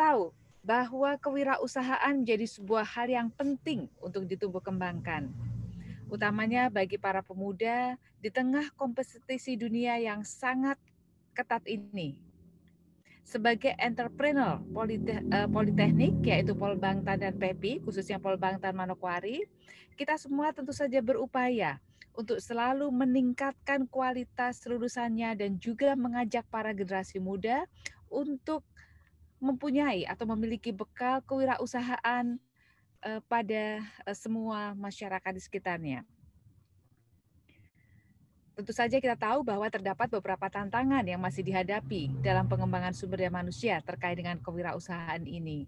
tahu bahwa kewirausahaan menjadi sebuah hal yang penting untuk ditumbuh kembangkan, utamanya bagi para pemuda di tengah kompetisi dunia yang sangat ketat ini. Sebagai entrepreneur politeknik, yaitu Polbangtan dan PEPI, khususnya Polbangtan Manokwari, kita semua tentu saja berupaya untuk selalu meningkatkan kualitas lulusannya dan juga mengajak para generasi muda untuk mempunyai atau memiliki bekal kewirausahaan pada semua masyarakat di sekitarnya. Tentu saja kita tahu bahwa terdapat beberapa tantangan yang masih dihadapi dalam pengembangan sumber daya manusia terkait dengan kewirausahaan ini,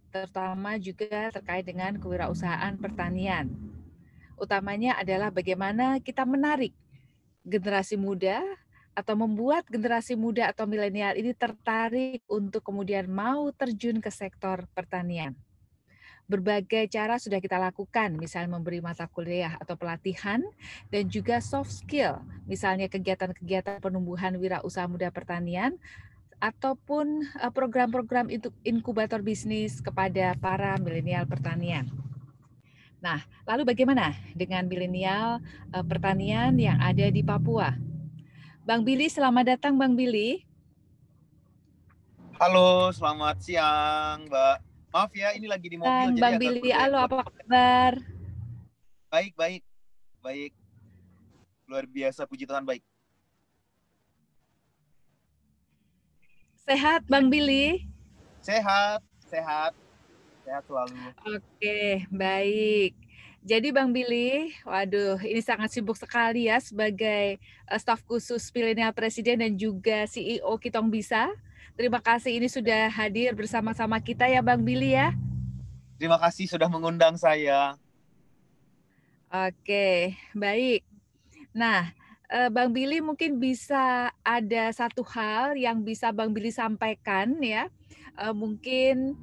terutama juga terkait dengan kewirausahaan pertanian. Utamanya adalah bagaimana kita menarik generasi muda atau membuat generasi muda atau milenial ini tertarik untuk kemudian mau terjun ke sektor pertanian. Berbagai cara sudah kita lakukan, misalnya memberi mata kuliah atau pelatihan, dan juga soft skill, misalnya kegiatan-kegiatan penumbuhan wirausaha muda pertanian, ataupun program-program inkubator bisnis kepada para milenial pertanian. Nah, lalu bagaimana dengan milenial pertanian yang ada di Papua? Bang Billy, selamat datang Bang Billy. Halo, selamat siang, Mbak. Maaf ya, ini lagi di mobil jadi Bang agak Billy, goyang. halo, apa kabar? Baik. Luar biasa, puji Tuhan baik. Sehat Bang Billy? Sehat selalu. Oke, baik. Jadi Bang Billy, waduh ini sangat sibuk sekali ya sebagai staf khusus Milenial Presiden dan juga CEO Kitong Bisa. Terima kasih ini sudah hadir bersama-sama kita ya Bang Billy ya. Terima kasih sudah mengundang saya. Oke, baik. Nah, Bang Billy mungkin bisa ada satu hal yang bisa Bang Billy sampaikan ya. Mungkin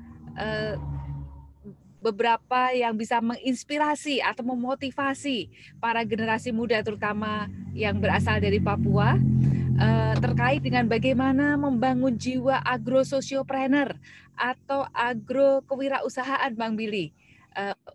beberapa yang bisa menginspirasi atau memotivasi para generasi muda terutama yang berasal dari Papua terkait dengan bagaimana membangun jiwa agro-sosiopreneur atau agro kewirausahaan Bang Billy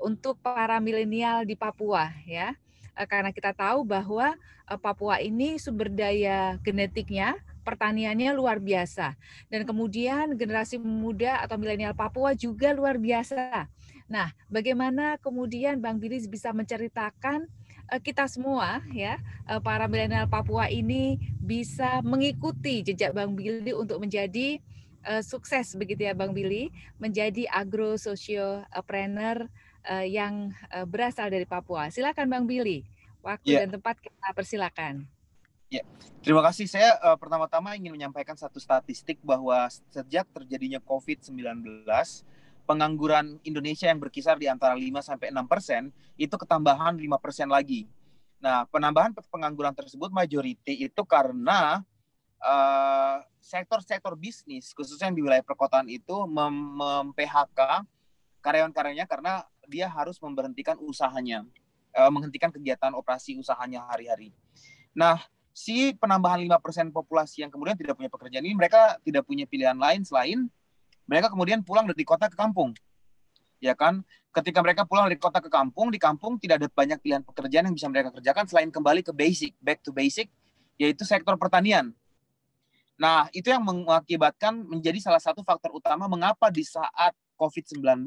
untuk para milenial di Papua ya. Karena kita tahu bahwa Papua ini sumber daya genetiknya pertaniannya luar biasa dan kemudian generasi muda atau milenial Papua juga luar biasa. Nah, bagaimana kemudian Bang Billy bisa menceritakan kita semua ya para milenial Papua ini bisa mengikuti jejak Bang Billy untuk menjadi sukses begitu ya Bang Billy, menjadi agro sosiopreneur yang berasal dari Papua. Silakan Bang Billy, waktu dan tempat kita persilakan. Ya, terima kasih. Saya pertama-tama ingin menyampaikan satu statistik bahwa sejak terjadinya COVID-19, pengangguran Indonesia yang berkisar di antara 5-6% itu ketambahan 5% lagi. Nah, penambahan pengangguran tersebut majority itu karena sektor-sektor bisnis, khususnya di wilayah perkotaan itu mem-PHK karyawan-karyanya karena dia harus memberhentikan usahanya, menghentikan kegiatan operasi usahanya hari-hari. Nah, si penambahan 5% populasi yang kemudian tidak punya pekerjaan ini, mereka tidak punya pilihan lain selain mereka kemudian pulang dari kota ke kampung. Ya kan? Ketika mereka pulang dari kota ke kampung, di kampung tidak ada banyak pilihan pekerjaan yang bisa mereka kerjakan selain kembali ke basic, back to basic, yaitu sektor pertanian. Nah, itu yang mengakibatkan menjadi salah satu faktor utama mengapa di saat COVID-19,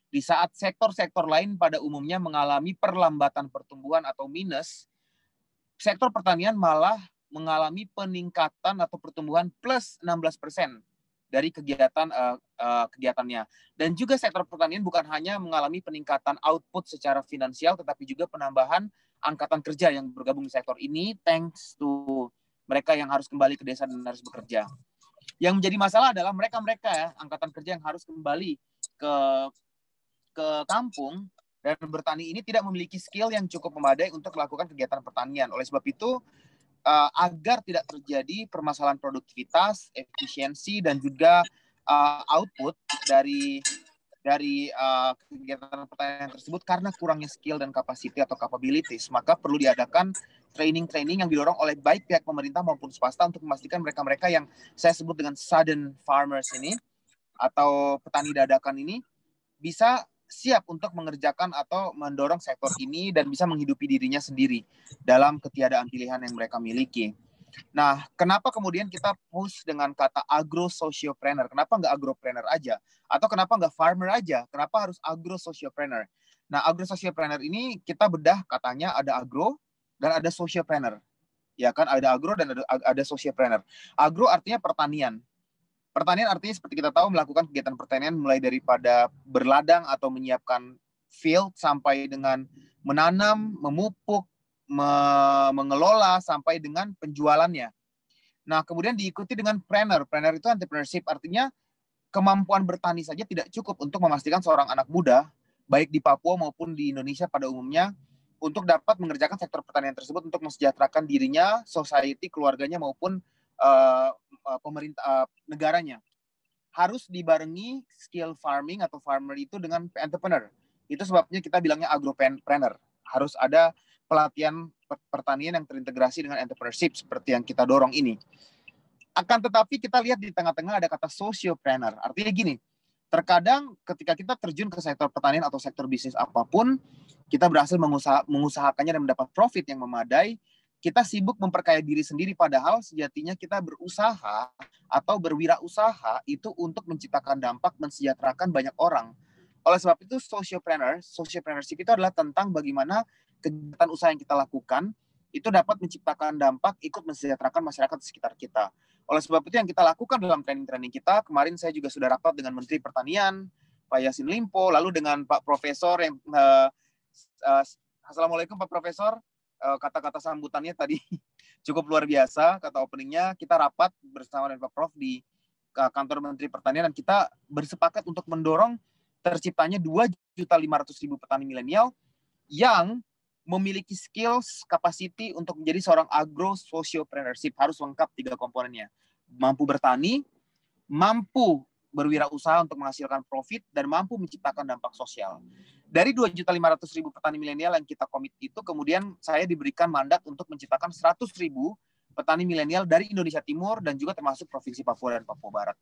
di saat sektor-sektor lain pada umumnya mengalami perlambatan pertumbuhan atau minus, sektor pertanian malah mengalami peningkatan atau pertumbuhan plus 16% dari kegiatannya. Dan juga sektor pertanian bukan hanya mengalami peningkatan output secara finansial, tetapi juga penambahan angkatan kerja yang bergabung di sektor ini thanks to mereka yang harus kembali ke desa dan harus bekerja. Yang menjadi masalah adalah mereka-mereka ya, angkatan kerja yang harus kembali ke kampung dan bertani ini tidak memiliki skill yang cukup memadai untuk melakukan kegiatan pertanian. Oleh sebab itu, agar tidak terjadi permasalahan produktivitas, efisiensi, dan juga output dari kegiatan pertanian tersebut karena kurangnya skill dan capacity atau capabilities, maka perlu diadakan training-training yang didorong oleh baik pihak pemerintah maupun swasta untuk memastikan mereka-mereka yang saya sebut dengan sudden farmers ini atau petani dadakan ini bisa siap untuk mengerjakan atau mendorong sektor ini dan bisa menghidupi dirinya sendiri dalam ketiadaan pilihan yang mereka miliki. Nah, kenapa kemudian kita push dengan kata agro-sociopreneur? Kenapa nggak agropreneur aja? Atau kenapa nggak farmer aja? Kenapa harus agro-sociopreneur? Nah, agro-sociopreneur ini kita bedah katanya ada agro dan ada sociopreneur. Ya kan, ada agro dan ada sociopreneur. Agro artinya pertanian. Pertanian artinya seperti kita tahu melakukan kegiatan pertanian mulai daripada berladang atau menyiapkan field sampai dengan menanam, memupuk, mengelola sampai dengan penjualannya. Nah, kemudian diikuti dengan planner. Planner itu entrepreneurship, artinya kemampuan bertani saja tidak cukup untuk memastikan seorang anak muda, baik di Papua maupun di Indonesia pada umumnya, untuk dapat mengerjakan sektor pertanian tersebut untuk mensejahterakan dirinya, society, keluarganya maupun pemerintah negaranya. Harus dibarengi skill farming atau farmer itu dengan entrepreneur. Itu sebabnya kita bilangnya agropreneur. Harus ada pelatihan pertanian yang terintegrasi dengan entrepreneurship seperti yang kita dorong ini. Akan tetapi kita lihat di tengah-tengah ada kata sociopreneur. Artinya gini, terkadang ketika kita terjun ke sektor pertanian atau sektor bisnis apapun, kita berhasil mengusahakannya dan mendapat profit yang memadai, kita sibuk memperkaya diri sendiri, padahal sejatinya kita berusaha atau berwirausaha itu untuk menciptakan dampak, mensejahterakan banyak orang. Oleh sebab itu, sociopreneurship itu adalah tentang bagaimana kegiatan usaha yang kita lakukan itu dapat menciptakan dampak, ikut mensejahterakan masyarakat di sekitar kita. Oleh sebab itu yang kita lakukan dalam training-training kita, kemarin saya juga sudah rapat dengan Menteri Pertanian, Pak Yassin Limpo, lalu dengan Pak Profesor yang Assalamualaikum Pak Profesor. Kata-kata sambutannya tadi cukup luar biasa, kata openingnya. Kita rapat bersama dengan Pak Prof di kantor Menteri Pertanian dan kita bersepakat untuk mendorong terciptanya 2.500.000 petani milenial yang memiliki skills, capacity untuk menjadi seorang agro-sociopreneurship. Harus lengkap 3 komponennya. Mampu bertani, mampu berwirausaha untuk menghasilkan profit, dan mampu menciptakan dampak sosial. Dari 2.500.000 petani milenial yang kita komit itu, kemudian saya diberikan mandat untuk menciptakan 100.000 petani milenial dari Indonesia Timur dan juga termasuk Provinsi Papua dan Papua Barat.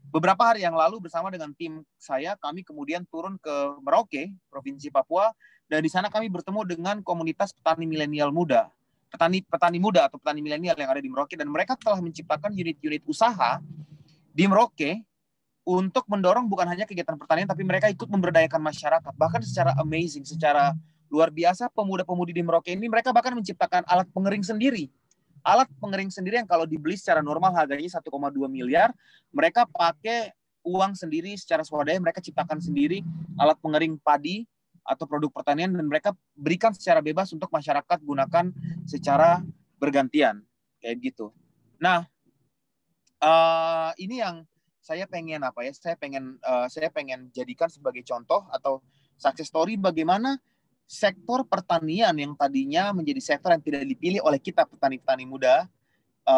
Beberapa hari yang lalu bersama dengan tim saya, kami kemudian turun ke Merauke, Provinsi Papua, dan di sana kami bertemu dengan komunitas petani milenial muda, petani muda atau petani milenial yang ada di Merauke, dan mereka telah menciptakan unit-unit usaha di Merauke untuk mendorong bukan hanya kegiatan pertanian, tapi mereka ikut memberdayakan masyarakat. Bahkan secara amazing, secara luar biasa, pemuda-pemudi di Merauke ini, mereka bahkan menciptakan alat pengering sendiri. Alat pengering sendiri yang kalau dibeli secara normal harganya 1,2 miliar, mereka pakai uang sendiri secara swadaya, mereka ciptakan sendiri alat pengering padi atau produk pertanian, dan mereka berikan secara bebas untuk masyarakat gunakan secara bergantian. Kayak gitu. Nah, ini yang saya pengen saya pengen jadikan sebagai contoh atau success story bagaimana sektor pertanian yang tadinya menjadi sektor yang tidak dipilih oleh kita petani-petani muda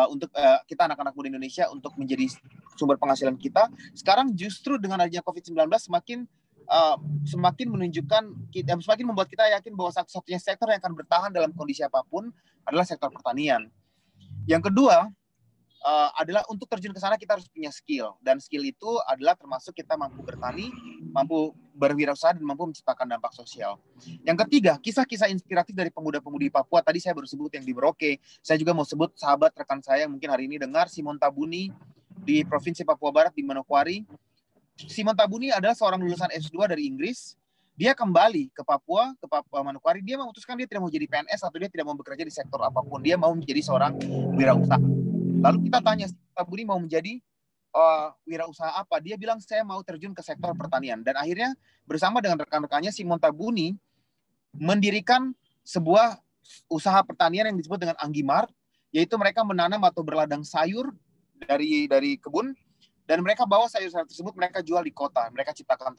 untuk kita anak-anak muda Indonesia untuk menjadi sumber penghasilan kita, sekarang justru dengan adanya COVID-19 semakin menunjukkan, semakin membuat kita yakin bahwa satu-satunya sektor yang akan bertahan dalam kondisi apapun adalah sektor pertanian. Yang kedua adalah untuk terjun ke sana kita harus punya skill, dan skill itu adalah termasuk kita mampu bertani, mampu berwirausaha, dan mampu menciptakan dampak sosial. Yang ketiga, kisah-kisah inspiratif dari pemuda-pemudi Papua. Tadi saya baru sebut yang di Merauke, saya juga mau sebut sahabat rekan saya yang mungkin hari ini dengar, Simon Tabuni di Provinsi Papua Barat di Manokwari. Simon Tabuni adalah seorang lulusan S2 dari Inggris. Dia kembali ke Papua Manokwari. Dia memutuskan dia tidak mau jadi PNS atau dia tidak mau bekerja di sektor apapun. Dia mau menjadi seorang wirausaha. Lalu kita tanya, Tabuni mau menjadi wirausaha apa? Dia bilang, saya mau terjun ke sektor pertanian. Dan akhirnya bersama dengan rekan-rekannya, Simon Tabuni mendirikan sebuah usaha pertanian yang disebut dengan Anggimart, yaitu mereka menanam atau berladang sayur dari kebun, dan mereka bawa sayur-sayur tersebut, mereka jual di kota. Mereka ciptakan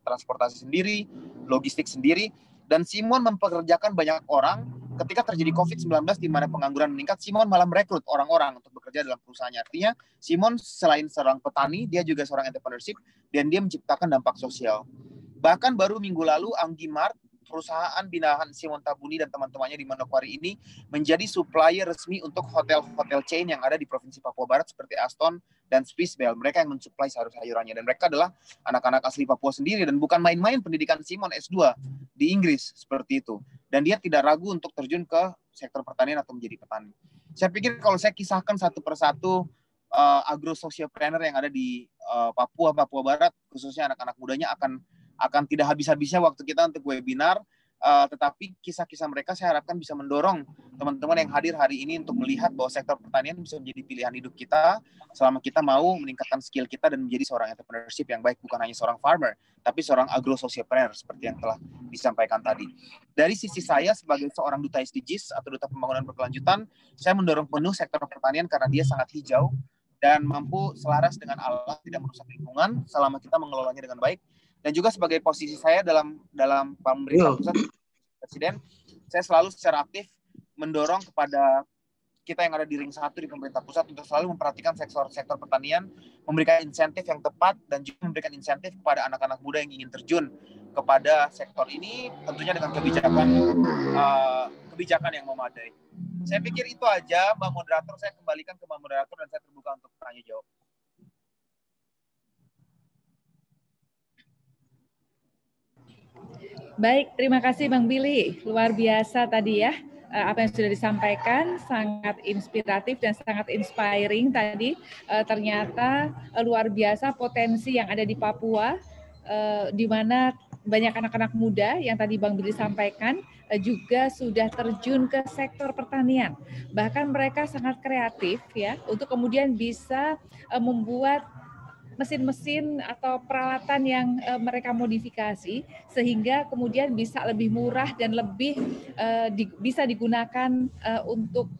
transportasi sendiri, logistik sendiri, dan Simon mempekerjakan banyak orang. Ketika terjadi COVID-19 di mana pengangguran meningkat, Simon malah merekrut orang-orang untuk bekerja dalam perusahaannya. Artinya, Simon selain seorang petani, dia juga seorang entrepreneurship, dan dia menciptakan dampak sosial. Bahkan baru minggu lalu, Anggimart, perusahaan binaan Simon Tabuni dan teman-temannya di Manokwari ini, menjadi supplier resmi untuk hotel-hotel chain yang ada di Provinsi Papua Barat seperti Aston, dan Swissbell. Mereka yang mensuplai sayur-sayurannya, dan mereka adalah anak-anak asli Papua sendiri, dan bukan main-main pendidikan Simon S2 di Inggris seperti itu. Dan dia tidak ragu untuk terjun ke sektor pertanian atau menjadi petani. Saya pikir kalau saya kisahkan satu persatu agro sociopreneur yang ada di Papua Barat, khususnya anak-anak mudanya, akan tidak habis-habisnya waktu kita untuk webinar. Tetapi kisah-kisah mereka saya harapkan bisa mendorong teman-teman yang hadir hari ini untuk melihat bahwa sektor pertanian bisa menjadi pilihan hidup kita selama kita mau meningkatkan skill kita dan menjadi seorang entrepreneurship yang baik, bukan hanya seorang farmer, tapi seorang agro sociopreneur seperti yang telah disampaikan tadi. Dari sisi saya sebagai seorang duta SDGs atau duta pembangunan berkelanjutan, saya mendorong penuh sektor pertanian karena dia sangat hijau dan mampu selaras dengan alam, tidak merusak lingkungan selama kita mengelolanya dengan baik. Dan juga sebagai posisi saya dalam pemerintah pusat, Presiden, saya selalu secara aktif mendorong kepada kita yang ada di ring 1 di pemerintah pusat untuk selalu memperhatikan sektor pertanian, memberikan insentif yang tepat, dan juga memberikan insentif kepada anak-anak muda yang ingin terjun kepada sektor ini, tentunya dengan kebijakan yang memadai. Saya pikir itu aja, Mbak Moderator. Saya kembalikan ke Mbak Moderator dan saya terbuka untuk tanya jawab. Baik, terima kasih Bang Billy. Luar biasa tadi ya, apa yang sudah disampaikan, sangat inspiratif dan sangat inspiring tadi. Ternyata luar biasa potensi yang ada di Papua, di mana banyak anak-anak muda yang tadi Bang Billy sampaikan juga sudah terjun ke sektor pertanian. Bahkan mereka sangat kreatif ya, untuk kemudian bisa membuat mesin-mesin atau peralatan yang mereka modifikasi sehingga kemudian bisa lebih murah dan lebih bisa digunakan untuk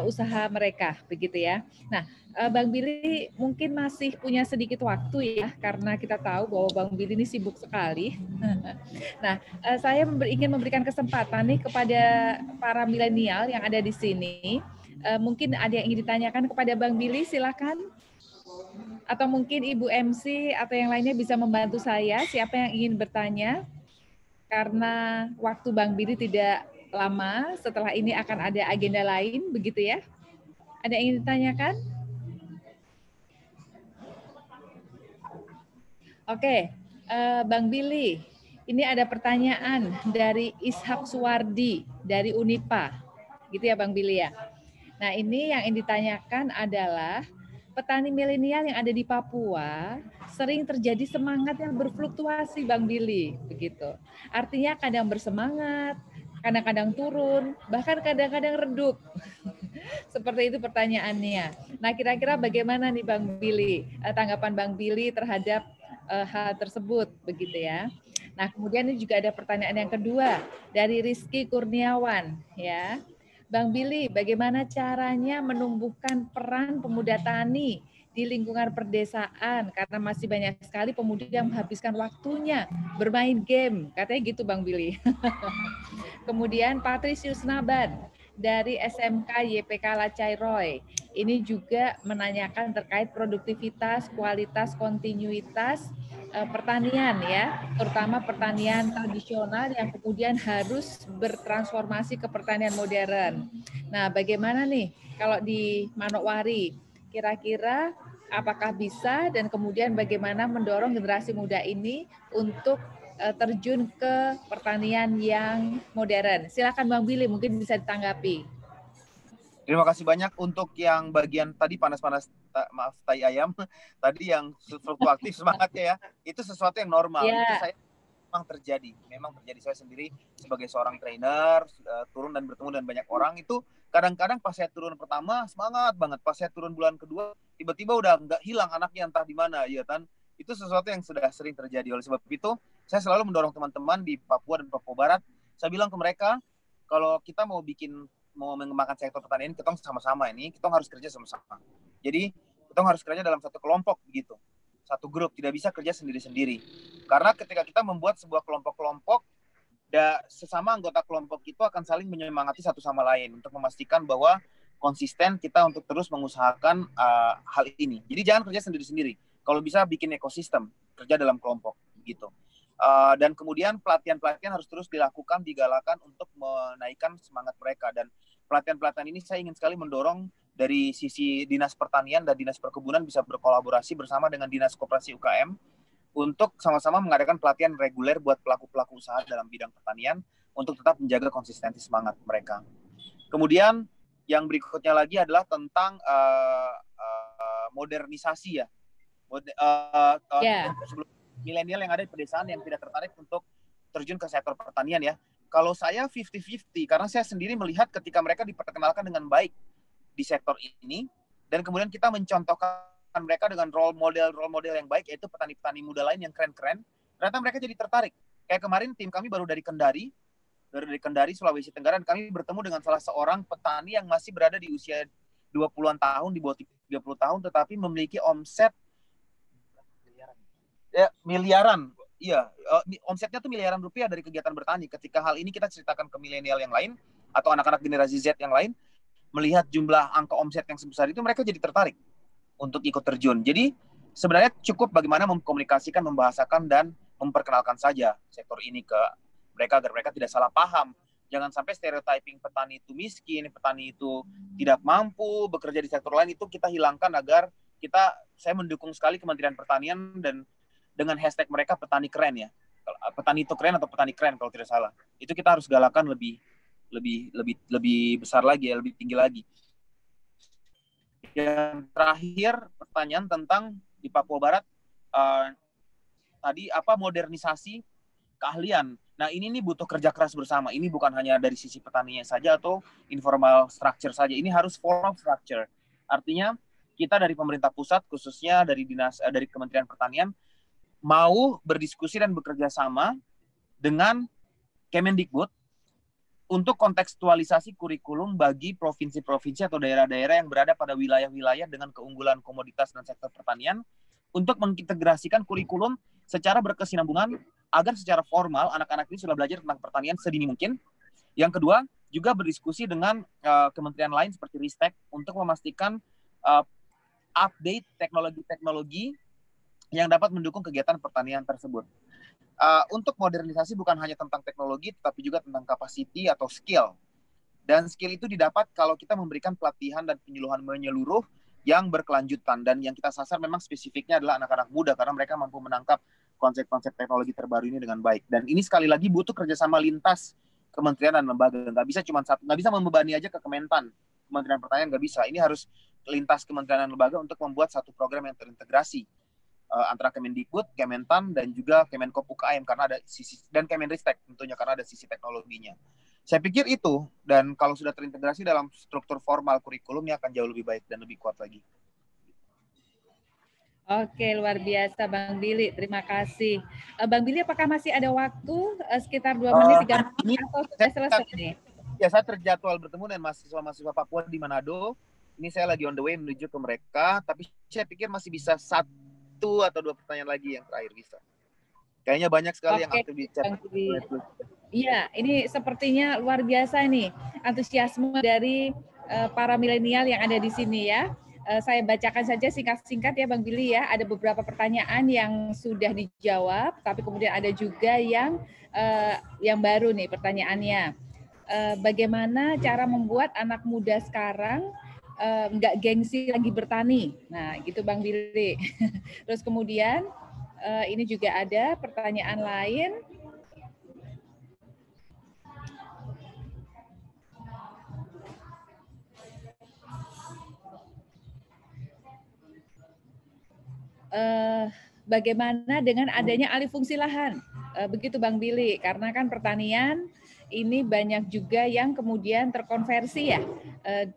usaha mereka, begitu ya. Nah, Bang Billy mungkin masih punya sedikit waktu ya, karena kita tahu bahwa Bang Billy ini sibuk sekali. Nah, saya ingin memberikan kesempatan nih kepada para milenial yang ada di sini. Mungkin ada yang ingin ditanyakan kepada Bang Billy, silakan. Atau mungkin Ibu MC atau yang lainnya bisa membantu saya, siapa yang ingin bertanya, karena waktu Bang Billy tidak lama, setelah ini akan ada agenda lain, begitu ya? Ada yang ingin ditanyakan? Oke, Bang Billy, ini ada pertanyaan dari Ishak Suwardi dari Unipa, gitu ya Bang Billy ya? Nah ini yang ditanyakan adalah, petani milenial yang ada di Papua sering terjadi semangat yang berfluktuasi, Bang Billy, begitu. Artinya kadang bersemangat, kadang-kadang turun, bahkan kadang-kadang redup. Seperti itu pertanyaannya. Nah, kira-kira bagaimana nih Bang Billy, tanggapan Bang Billy terhadap hal tersebut, begitu ya. Nah, kemudian ini juga ada pertanyaan yang kedua dari Rizky Kurniawan, ya. Bang Billy, bagaimana caranya menumbuhkan peran pemuda tani di lingkungan perdesaan? Karena masih banyak sekali pemuda yang menghabiskan waktunya bermain game. Katanya gitu Bang Billy. Kemudian Patricius Naban dari SMK YPK Lacai Roy. Ini juga menanyakan terkait produktivitas, kualitas, kontinuitas pertanian ya, terutama pertanian tradisional yang kemudian harus bertransformasi ke pertanian modern. Nah, bagaimana nih kalau di Manokwari? Kira-kira apakah bisa dan kemudian bagaimana mendorong generasi muda ini untuk terjun ke pertanian yang modern? Silakan Bang Billy, mungkin bisa ditanggapi. Terima kasih banyak untuk yang bagian tadi panas-panas, maaf, tai ayam, tadi yang fluktuatif semangatnya ya, itu sesuatu yang normal. Ya. Itu saya memang terjadi saya sendiri sebagai seorang trainer, turun dan bertemu dengan banyak orang, itu kadang-kadang pas saya turun pertama semangat banget, pas saya turun bulan kedua tiba-tiba udah nggak, hilang anaknya entah di mana, ya kan. Itu sesuatu yang sudah sering terjadi. Oleh sebab itu saya selalu mendorong teman-teman di Papua dan Papua Barat, saya bilang ke mereka, kalau kita mau mengembangkan sektor pertanian, kita sama-sama ini, kita harus kerja sama-sama. Jadi kita harus kerja dalam satu kelompok begitu, satu grup, tidak bisa kerja sendiri-sendiri. Karena ketika kita membuat sebuah kelompok-kelompok, sesama anggota kelompok itu akan saling menyemangati satu sama lain untuk memastikan bahwa konsisten kita untuk terus mengusahakan hal ini. Jadi jangan kerja sendiri-sendiri. Kalau bisa bikin ekosistem, kerja dalam kelompok gitu. Dan kemudian pelatihan-pelatihan harus terus dilakukan, digalakan untuk menaikkan semangat mereka. Dan pelatihan-pelatihan ini saya ingin sekali mendorong dari sisi Dinas Pertanian dan Dinas Perkebunan bisa berkolaborasi bersama dengan Dinas Koperasi UKM untuk sama-sama mengadakan pelatihan reguler buat pelaku-pelaku usaha dalam bidang pertanian untuk tetap menjaga konsistensi semangat mereka. Kemudian yang berikutnya lagi adalah tentang modernisasi ya. Sebelum milenial yang ada di pedesaan yang tidak tertarik untuk terjun ke sektor pertanian ya. Kalau saya 50-50 karena saya sendiri melihat ketika mereka diperkenalkan dengan baik di sektor ini dan kemudian kita mencontohkan mereka dengan role model yang baik, yaitu petani-petani muda lain yang keren-keren, ternyata mereka jadi tertarik. Kayak kemarin tim kami baru dari Kendari, Sulawesi Tenggara, dan kami bertemu dengan salah seorang petani yang masih berada di usia 20-an tahun, di bawah 30 tahun, tetapi memiliki omset miliaran. Iya, omsetnya tuh miliaran rupiah dari kegiatan bertani. Ketika hal ini kita ceritakan ke milenial yang lain, atau anak-anak generasi Z yang lain, melihat jumlah angka omset yang sebesar itu, mereka jadi tertarik untuk ikut terjun. Jadi sebenarnya cukup bagaimana mengkomunikasikan, membahasakan, dan memperkenalkan saja sektor ini ke mereka agar mereka tidak salah paham. Jangan sampai stereotyping petani itu miskin, petani itu tidak mampu bekerja di sektor lain, itu kita hilangkan agar saya mendukung sekali Kementerian Pertanian dan dengan hashtag mereka petani keren ya. Petani itu keren atau petani keren kalau tidak salah. Itu kita harus galakan lebih besar lagi ya, lebih tinggi lagi. Yang terakhir pertanyaan tentang di Papua Barat tadi apa modernisasi keahlian. Nah ini nih butuh kerja keras bersama. Ini bukan hanya dari sisi petaninya saja atau informal structure saja. Ini harus formal structure. Artinya kita dari pemerintah pusat khususnya dari Kementerian Pertanian mau berdiskusi dan bekerja sama dengan Kemendikbud untuk kontekstualisasi kurikulum bagi provinsi-provinsi atau daerah-daerah yang berada pada wilayah-wilayah dengan keunggulan komoditas dan sektor pertanian untuk mengintegrasikan kurikulum secara berkesinambungan agar secara formal anak-anak ini sudah belajar tentang pertanian sedini mungkin. Yang kedua, juga berdiskusi dengan kementerian lain seperti Ristek untuk memastikan update teknologi-teknologi yang dapat mendukung kegiatan pertanian tersebut. Untuk modernisasi bukan hanya tentang teknologi, tetapi juga tentang capacity atau skill. Dan skill itu didapat kalau kita memberikan pelatihan dan penyuluhan menyeluruh yang berkelanjutan. Dan yang kita sasar memang spesifiknya adalah anak-anak muda, karena mereka mampu menangkap konsep-konsep teknologi terbaru ini dengan baik. Dan ini sekali lagi butuh kerjasama lintas kementerian dan lembaga. Nggak bisa cuma satu, nggak bisa membebani aja ke Kementan. Kementerian Pertanian nggak bisa. Ini harus lintas kementerian dan lembaga untuk membuat satu program yang terintegrasi antara Kemendikbud, Kementan, dan juga Kemenkop UKM karena ada sisi, dan Kemenristek tentunya karena ada sisi teknologinya. Saya pikir itu, dan kalau sudah terintegrasi dalam struktur formal kurikulumnya akan jauh lebih baik dan lebih kuat lagi. Oke, luar biasa Bang Billy, terima kasih. Bang Billy, apakah masih ada waktu sekitar 2 menit, 3 menit, atau sudah selesai nih? Ya, saya terjadwal bertemu dengan mahasiswa-mahasiswa Papua di Manado. Ini saya lagi on the way menuju ke mereka, tapi saya pikir masih bisa 1 atau 2 pertanyaan lagi yang terakhir bisa. Kayaknya banyak sekali yang aktif di chat. Iya, ini sepertinya luar biasa nih antusiasme dari para milenial yang ada di sini ya. Saya bacakan saja singkat-singkat ya Bang Billy ya. Ada beberapa pertanyaan yang sudah dijawab, tapi kemudian ada juga yang baru nih pertanyaannya. Bagaimana cara membuat anak muda sekarang nggak gengsi lagi bertani? Nah, gitu Bang Billy. Terus kemudian ini juga ada pertanyaan lain. Bagaimana dengan adanya alih fungsi lahan? Begitu Bang Billy, karena kan pertanian ini banyak juga yang kemudian terkonversi ya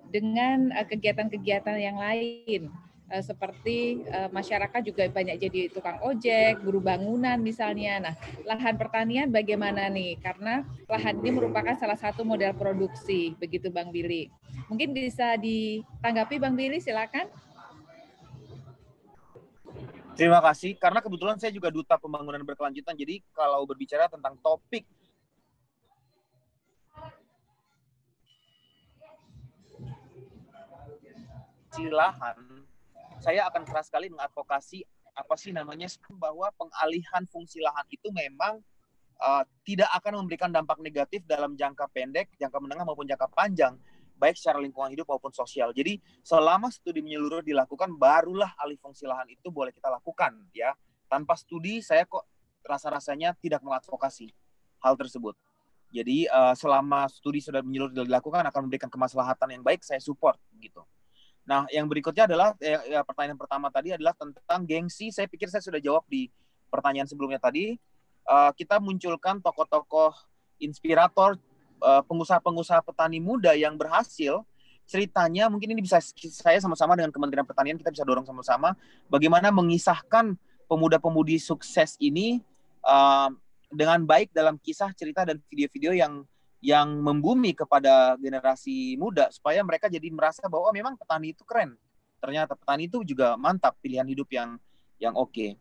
dengan kegiatan-kegiatan yang lain. Seperti masyarakat juga banyak jadi tukang ojek, buruh bangunan misalnya. Nah, lahan pertanian bagaimana nih? Karena lahan ini merupakan salah satu modal produksi, begitu Bang Billy. Mungkin bisa ditanggapi Bang Billy, silakan. Terima kasih, karena kebetulan saya juga Duta Pembangunan Berkelanjutan, jadi kalau berbicara tentang topik lahan, saya akan keras sekali mengadvokasi bahwa pengalihan fungsi lahan itu memang tidak akan memberikan dampak negatif dalam jangka pendek, jangka menengah maupun jangka panjang baik secara lingkungan hidup maupun sosial. Jadi selama studi menyeluruh dilakukan, barulah alih fungsi lahan itu boleh kita lakukan ya. Tanpa studi saya kok rasa-rasanya tidak mengadvokasi hal tersebut. Jadi selama studi sudah menyeluruh dilakukan akan memberikan kemaslahatan yang baik, saya support gitu. Nah, yang berikutnya adalah pertanyaan pertama tadi adalah tentang gengsi. Saya pikir saya sudah jawab di pertanyaan sebelumnya tadi. Kita munculkan tokoh-tokoh inspirator, pengusaha-pengusaha petani muda yang berhasil. Ceritanya mungkin ini bisa saya sama-sama dengan Kementerian Pertanian, kita bisa dorong sama-sama bagaimana mengisahkan pemuda-pemudi sukses ini dengan baik dalam kisah, cerita, dan video-video yang membumi kepada generasi muda supaya mereka jadi merasa bahwa memang petani itu keren. Ternyata petani itu juga mantap, pilihan hidup yang oke.